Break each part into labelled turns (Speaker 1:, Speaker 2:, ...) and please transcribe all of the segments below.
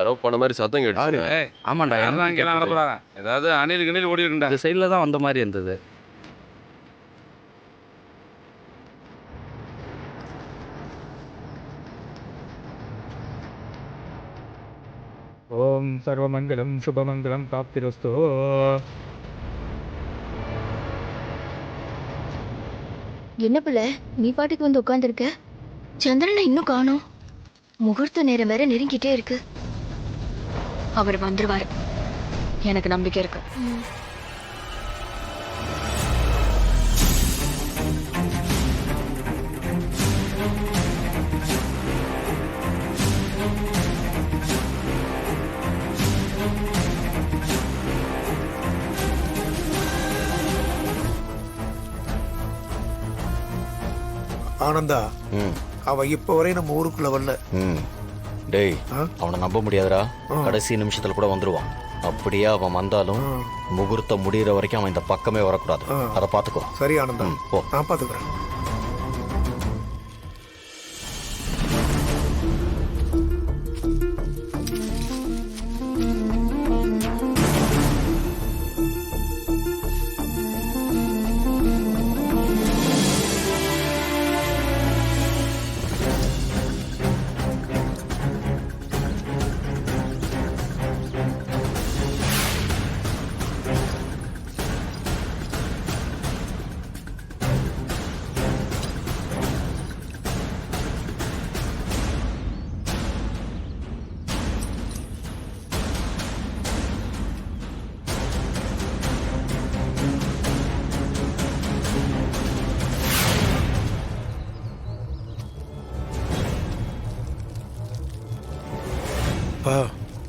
Speaker 1: யாரோ போன மாதிரி சத்தம் கேட்டு.
Speaker 2: ஆமாண்டா,
Speaker 3: யாரும் இங்கெல்லாம் வரப்போறாங்க. ஏதாவது அணில் கணில் ஓடி இருக்குண்டா.
Speaker 2: இந்த சைடில் தான் வந்த மாதிரி இருந்தது.
Speaker 4: ஓம் சர்வமங்கலம் சுபமங்கலம் பிராப்திரஸ்து.
Speaker 5: என்ன பிள்ளை, நீ பாட்டுக்கு வந்து உட்காந்துருக்க? சந்திரனை இன்னும் காணோம். முகூர்த்த நேரம் வேற நெருங்கிட்டே இருக்கு.
Speaker 6: அவர் வந்துருவாரு, எனக்கு நம்பிக்கை இருக்கு.
Speaker 7: ஆனந்தா, அவ இப்ப வரை நம்ம ஊருக்குள்ள வரல.
Speaker 8: டேய், அவனை நம்ப முடியாதுடா. கடைசி நிமிஷத்துல கூட வந்துருவான். அப்படியே அவன் வந்தாலும் முகூர்த்தம் முடிகிற வரைக்கும் அவன் இந்த பக்கமே வரக்கூடாது. அதை பாத்துக்கோ.
Speaker 7: சரி ஆனந்தா,
Speaker 8: போ.
Speaker 7: நான் பாத்துக்கிறேன்.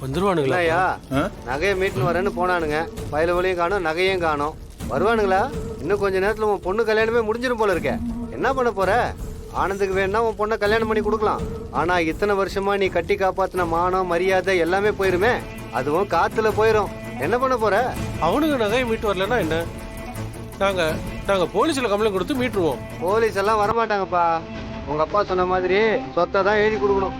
Speaker 9: வந்துருவானுங்களா?
Speaker 10: நகையை மீட்டுன்னு வரேன்னு போனானுங்க. பயில வழியும் காணும், நகையும் காணும். வருவானுங்களா? இன்னும் கொஞ்ச நேரத்துல உன் பொண்ணு கல்யாணமே முடிஞ்சிடும் போல இருக்க. என்ன பண்ண போற? ஆனந்துக்கு வேணா உன் பொண்ணை கல்யாணம் பண்ணி கொடுக்கலாம். ஆனா இத்தனை வருஷமா நீ கட்டி காப்பாத்தின மானம் மரியாதை எல்லாமே போயிருமே. அதுவும் காத்துல போயிரும். என்ன பண்ண போற?
Speaker 9: அவனுக்கு நகையை மீட்டு வரலன்னா என்ன? நாங்க போலீஸ்ல கம்ப்ளைண்ட் கொடுத்து மீட்டுருவோம்.
Speaker 10: போலீஸ் எல்லாம் வரமாட்டாங்கப்பா. உங்க அப்பா சொன்ன மாதிரி சொத்தை தான் எழுதி கொடுக்கணும்.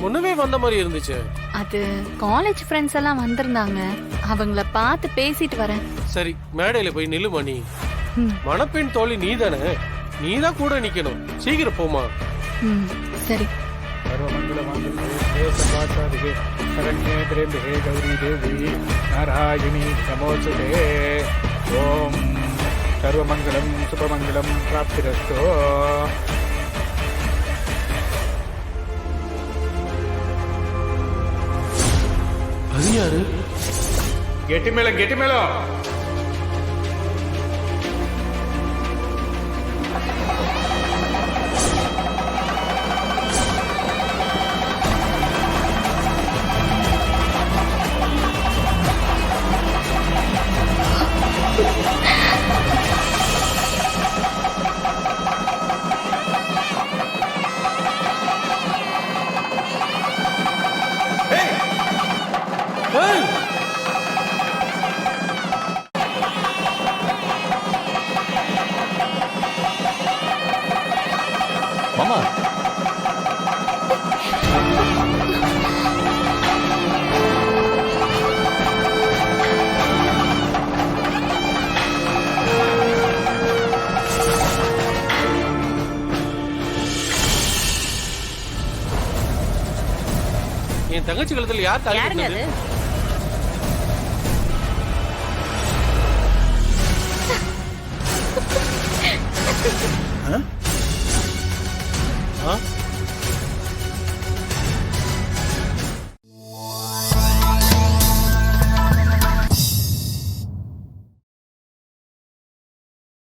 Speaker 9: பொண்ணுவே வந்த மாதிரி இருந்துச்சு.
Speaker 6: அது காலேஜ் ஃப்ரெண்ட்ஸ் எல்லாம் வந்திருந்தாங்க. அவங்கள பார்த்து பேசிட்டு வரேன்.
Speaker 9: சரி, மேடையில போய் நில்லு மணி. மணப்பெண் தோழி நீ தானே, நீ தான் கூட நிக்கணும். சீக்கிரம் போமா.
Speaker 6: சரி.
Speaker 4: सर्वमङ्गलमाङ्गल्ये सर्वार्थसाधिके शरण्ये त्र्यम्बके गौरी देवी नारायणी नमोऽस्तुते ॐ सर्वमङ्गलं शुभमङ्गलं प्राप्तिरस्तु
Speaker 9: அது யாரு?
Speaker 4: கெட்டி மேளம்
Speaker 9: ஏய்!
Speaker 8: மாமா
Speaker 9: என் தங்கச்சி கழுத்துல யார் தாலி
Speaker 6: யாருங்க
Speaker 9: கட்டினது?
Speaker 6: அது?